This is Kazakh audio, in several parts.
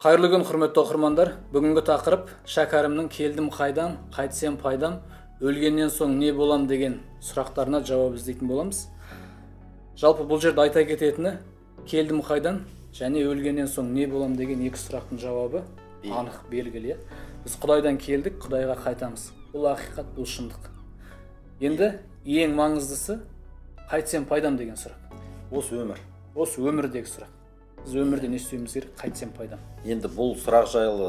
Қайырлы күн, құрметті оқырмандар. Бүгінгі тақырып шәкәрімнің келдім қайдан, қайтсем пайдам, өлгеннен соң не болам деген сұрақтарына жауап іздейтін боламыз. Жалпы бұл жерде айта кететіні, келдім қайдан және өлгеннен соң не болам деген екі сұрақтың жауабы анық, белгілі. Біз Құдайдан келдік, Құдайға қайтамыз. Бұл ақиқат, бұл шындық. Енді ең маңыздысы қайтсем пайдам деген сұрақ. Осы өмірдегі сұрақ. Біз өмірде не істеуіміз керек, қайтсем пайдам. Енді бұл сұрақ жайлы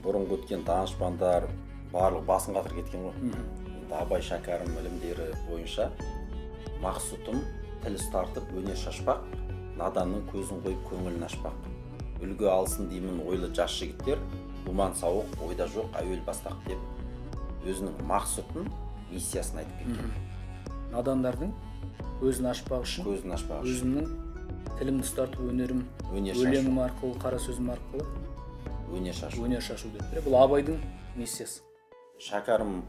бұрынғы өткен данышпандар барлық басын қатырып кеткен ғой. Енді Абай шәкәрім ілімдері бойынша мақсұтым тіл тартып өнер шашпақ, наданның көзін қойып көңілін ашпақ. Үлгі алсын деймін ойлы жас жігіттер, думан сауық ойда жоқ әуел бастақ деп өзінің мақсұтын, миссиясын айтып кеткен. Надандардың көзін ашпақ үшін, өзімнің тілімді ұстартып өнерім, өлеңім арқылы, қара сөзім арқылы өнер шашу деп. Бұл Абайдың миссиясы. Шәкәрім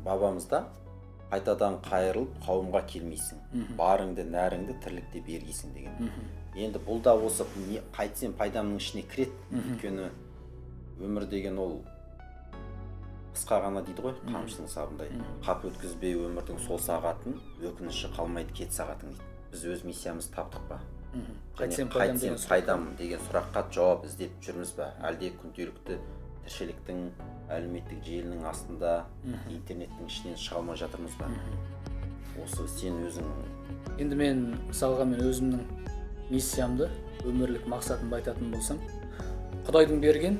бабамызда қайтадан қайырылып қауымға келмейсің, барыңды нәріңді тірлікте бергейсің деген. Енді бұл да осы қайтсем пайдамның ішіне кіреді. Өйткені өмір деген ол қысқа ғана дейді ғой, қамшының сабындай. Қап өткізбей өмірдің сол сағатын, өкініші қалмайды кет сағатың дейді. Біз өз миссиямызды таптық па? Қайтсем пайдам деген сұраққа жауап іздеп жүрміз ба? Әлде күнделікті тіршіліктің, әлеуметтік желінің астында, интернеттің ішінен шыға алмай жатырмыз ба? Осы сен өзің... Енді мен өзімнің миссиямды, өмірлік мақсатымды айтатын болсам, Құдайдың берген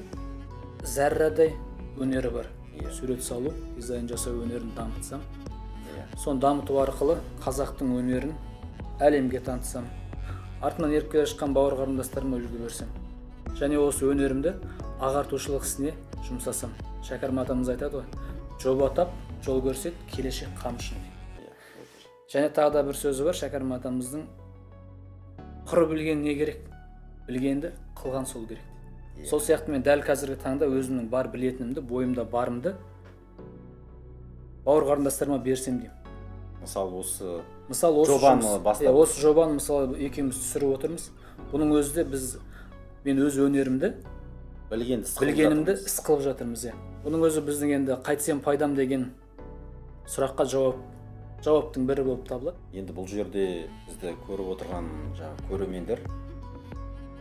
зәррадай өнері бар. Сурет салу, дизайн жасау өнерін дамытсам, соны дамыту арқылы қазақтың өнерін әлемге танытсам, артынан еріп келе жатқан бауыр қарындастарыма үлгі берсем, және осы өнерімді ағартушылық ісіне жұмсасам. Шәкәрім атамыз айтады ғой, жоба тап, жол көрсет, келешек қамшын. Және тағы да бір сөзі бар, Шәкәрім атамыздың: құры білген не керек? Білгенді қылған сол керек. Сол сияқты мен дәл қазіргі таңда өзімнің бар білетінімді, бойымда барымды бауыр қарындастарыма берсем деймін. Мысалы осы жобаны бастап, осы жобаны мысалы екеуміз түсіріп отырмыз. Бұның өзі де мен өз өнерімді, білгенімді іс қылып жатырмыз. Бұның өзі біздің енді қайтсем пайдам деген сұраққа жауаптың бірі болып табылады. Енді бұл жерде бізді көріп отырған көрермендер,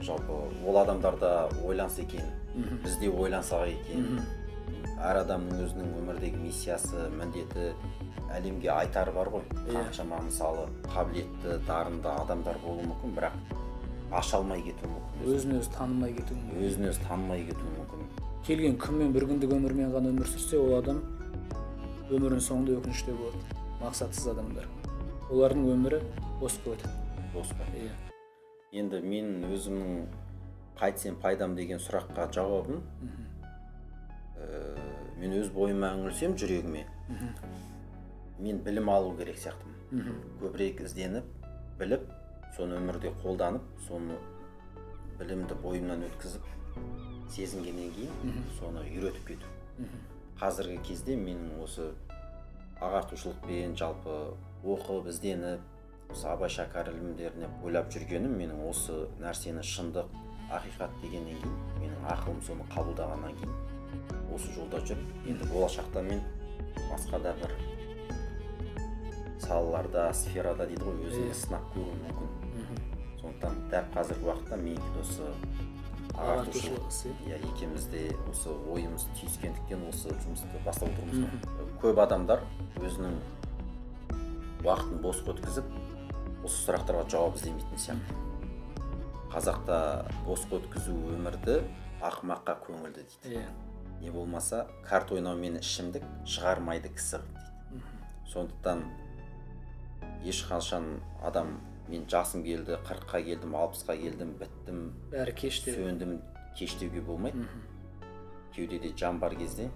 жалпы ол адамдарда ойланса екен, біз де ойлансақ екен. Әр адамның өзінің өмірдегі миссиясы, міндеті, әлемге айтары бар ғой. Қаншама мысалы қабілетті, дарынды адамдар болуы мүмкін, бірақ аша алмай кетуі мүмкін. Өзін-өзі танымай кетуі мүмкін. Келген күнмен бір күндік өмірмен ғана өмір сүрсе, ол адам өмірінің соңында өкініште болады. Мақсатсыз адамдар. Олардың өмірі бос өтеді. Енді мен өзімнің қайтсем пайдам деген сұраққа жауабым, мен өз бойыма үңілсем жүрегіме, мен білім алу керек сияқтымын. Көбірек ізденіп, біліп, соны өмірде қолданып, соны білімді бойымнан өткізіп, сезінгеннен кейін соны үйретіп кету. Қазіргі кезде менің осы ағартушылықпен жалпы оқып, ізденіп, осы Абай шәкәрім ілімдеріне ойлап жүргенім, менің осы нәрсені шындық, ақиқат дегеннен кейін, менің ақылым соны қабылдағаннан кейін осы жолда жүріп, енді болашақта мен басқа да бір салаларда, сферада дейді ғой, өзімді сынап көруім мүмкін. Сондықтан дәл қазіргі уақытта менің осы ағартушылық екеумізде осы ойымыз түйіскендіктен осы жұмысты бастап отырмыз. Көп адамдар өзінің уақытын бос өткізіп, осы сұрақтарға жауап іздемейтін сияқты. Қазақта бос өткізу өмірді ақымаққа көңілді дейді. Не болмаса, карт ойнаумен ішімдік шығармайды кісі дейді. Сондықтан ешқашан адам, мен жасым келді, 40-қа келдім, 60-қа келдім, біттім, бәрі кеште сөндім, кештеуге болмайды. Кеудеде жан бар кезде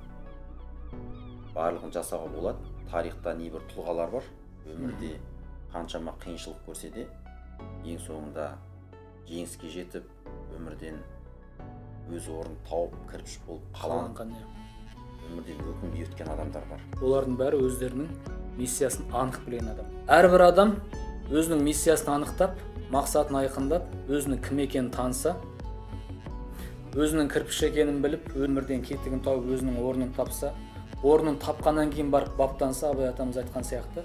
барлығын жасауға болады. Тарихта небір тұлғалар бар, өмірде қаншама қиыншылық көрсе де, ең соңында жеңіске жетіп, өмірден өз орнын тауып, кірпіш болып қаланған, өмірден өкінбей өткен адамдар бар. Олардың бәрі өздерінің миссиясын анық білген адам. Әрбір адам өзінің миссиясын анықтап, мақсатын айқындап, өзінің кім екенін таныса, өзінің кірпіш екенін біліп, өмірден кетігін тауып, өзінің орнын тапса, орнын тапқаннан кейін барып баптанса, Абай атамыз айтқан сияқты,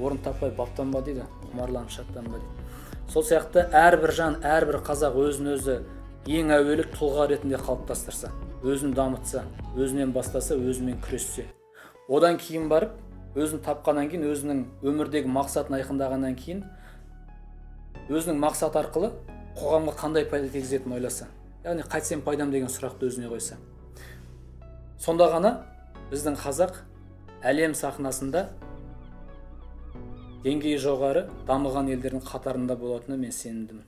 орын таппай баптанба дейді, құмарланып шаттанба дейді. Сол сияқты әрбір жан, әрбір қазақ өзін өзі ең әуелі тұлға ретінде қалыптастырса, өзін дамытса, өзінен бастаса, өзімен күрессе. Одан кейін барып, өзін тапқаннан кейін, өзінің өмірдегі мақсатын айқындағаннан кейін, өзінің мақсат арқылы қоғамға қандай пайда тигізетінін ойласа, яғни қайтсем пайдам деген сұрақты өзіне қойса. Сонда ғана біздің қазақ әлем сахнасында деңгейі жоғары дамыған елдердің қатарында болатынына мен сенімдімін.